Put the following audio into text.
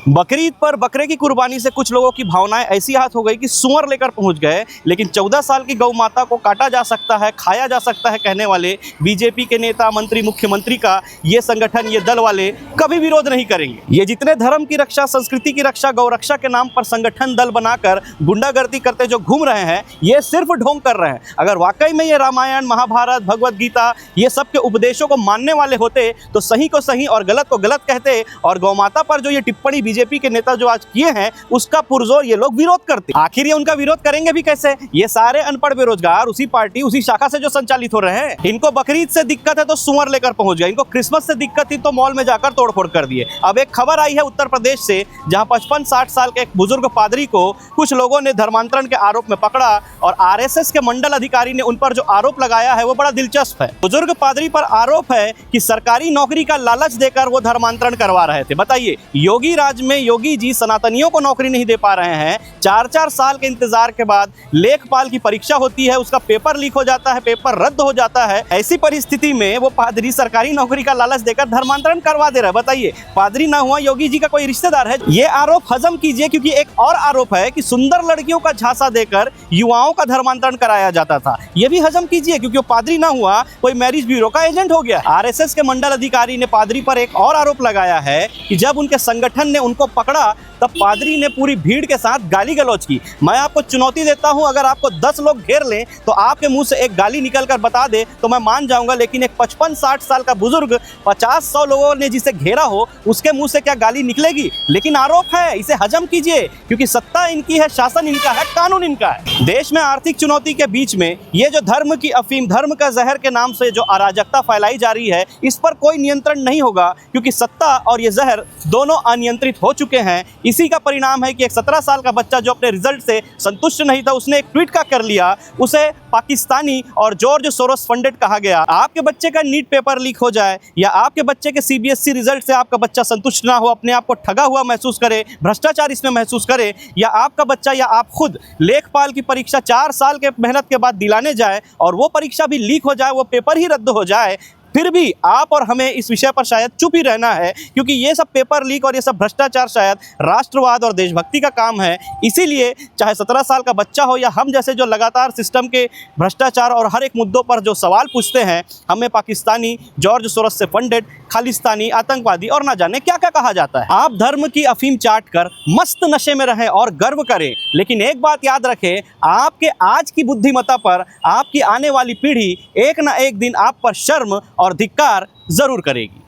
बकरीद पर बकरे की कुर्बानी से कुछ लोगों की भावनाएं ऐसी हाथ हो गई कि सुअर लेकर पहुंच गए, लेकिन 14 साल की गौ माता को काटा जा सकता है, खाया जा सकता है कहने वाले बीजेपी के नेता, मंत्री, मुख्यमंत्री का ये संगठन, ये दल वाले कभी विरोध नहीं करेंगे। ये जितने धर्म की रक्षा, संस्कृति की रक्षा, गौ रक्षा के नाम पर संगठन दल बनाकर गुंडागर्दी करते जो घूम रहे हैं, ये सिर्फ ढोंग कर रहे हैं। अगर वाकई में ये रामायण, महाभारत, भगवत गीता, ये सब के उपदेशों को मानने वाले होते तो सही को सही और गलत को गलत कहते, और गौ माता पर जो ये टिप्पणी बीजेपी के नेता जो आज किए हैं उसका पुरजोर ये लोग विरोध करते। आखिर ये उनका विरोध करेंगे भी कैसे? ये सारे अनपढ़ बेरोजगार उसी पार्टी, उसी शाखा से जो संचालित हो रहे हैं। इनको बकरीद से दिक्कत है तो सुअर लेकर पहुंच गए, इनको क्रिसमस से दिक्कत थी तो मॉल में जाकर तोड़फोड़ कर दिए। अब एक खबर आई है उत्तर प्रदेश से, जहां 55-60 साल के एक बुजुर्ग पादरी को कुछ लोगों ने धर्मांतरण के आरोप में पकड़ा, और आरएसएस के मंडल अधिकारी ने उन पर जो आरोप लगाया है वो बड़ा दिलचस्प है। बुजुर्ग पादरी पर आरोप है कि सरकारी नौकरी का लालच देकर वो धर्मांतरण करवा रहे थे। बताइए, योगी राज में योगी जी सनातनियों को नौकरी नहीं दे पा रहे हैं। 4-4 साल के इंतजार के बाद लेखपाल की परीक्षा होती है, उसका पेपर लीक हो जाता है, पेपर रद्द हो जाता है। ऐसी परिस्थिति में वो पादरी सरकारी नौकरी का लालच देकर धर्मांतरण करवा दे रहा है। बताइए, पादरी ना हुआ योगी जी का कोई रिश्तेदार है? ये आरोप हजम कीजिए, क्योंकि एक और आरोप है कि सुंदर लड़कियों का झांसा देकर युवाओं का धर्मांतरण कराया जाता था। ये भी हजम कीजिए, क्योंकि वो पादरी ना हुआ, कोई मैरिज ब्यूरो का एजेंट हो गया। आरएसएस के मंडल अधिकारी ने पादरी पर एक और आरोप लगाया है कि जब उनके संगठन ने उनको पकड़ा तब पादरी ने पूरी भीड़ के साथ गाली गलौज की। मैं आपको चुनौती देता हूं, अगर आपको 10 लोग घेर लें तो आपके मुंह से एक गाली निकल कर बता दे तो मैं मान जाऊंगा, लेकिन एक 55-60 साल का बुजुर्ग, 50-100 लोगों ने जिसे घेरा हो उसके मुंह से क्या गाली निकलेगी? लेकिन आरोप है, इसे हजम कीजिए, क्योंकि सत्ता इनकी है, शासन इनका है, कानून इनका है। देश में आर्थिक चुनौती के बीच में ये जो धर्म की अफीम, धर्म का जहर के नाम से जो अराजकता फैलाई जा रही है, इस पर कोई नियंत्रण नहीं होगा, क्योंकि सत्ता और ये जहर दोनों अनियंत्रित हो चुके हैं। इसी का परिणाम है कि एक 17 साल का बच्चा जो अपने रिजल्ट से संतुष्ट नहीं था, उसने एक ट्वीट का कर लिया, उसे पाकिस्तानी और जॉर्ज सोरोस फंडेड कहा गया। आपके बच्चे का नीट पेपर लीक हो जाए, या आपके बच्चे के सीबीएसई रिजल्ट से आपका बच्चा संतुष्ट ना हो, अपने आप को ठगा हुआ महसूस करे, भ्रष्टाचार इसमें महसूस करे, या आपका बच्चा या आप खुद लेखपाल की परीक्षा 4 साल के मेहनत के बाद दिलाने जाए और वो परीक्षा भी लीक हो जाए, वो पेपर ही रद्द हो जाए, फिर भी आप और हमें इस विषय पर शायद चुप ही रहना है, क्योंकि ये सब पेपर लीक और ये सब भ्रष्टाचार शायद राष्ट्रवाद और देशभक्ति का काम है। इसीलिए चाहे 17 साल का बच्चा हो या हम जैसे जो लगातार सिस्टम के भ्रष्टाचार और हर एक मुद्दों पर जो सवाल पूछते हैं, हमें पाकिस्तानी, जॉर्ज सोरोस से फंडेड, खालिस्तानी, आतंकवादी और ना जाने क्या क्या कहा जाता है। आप धर्म की अफीम चाट कर मस्त नशे में रहें और गर्व करें, लेकिन एक बात याद रखें, आपके आज की बुद्धिमत्ता पर आपकी आने वाली पीढ़ी एक ना एक दिन आप पर शर्म और धिक्कार जरूर करेगी।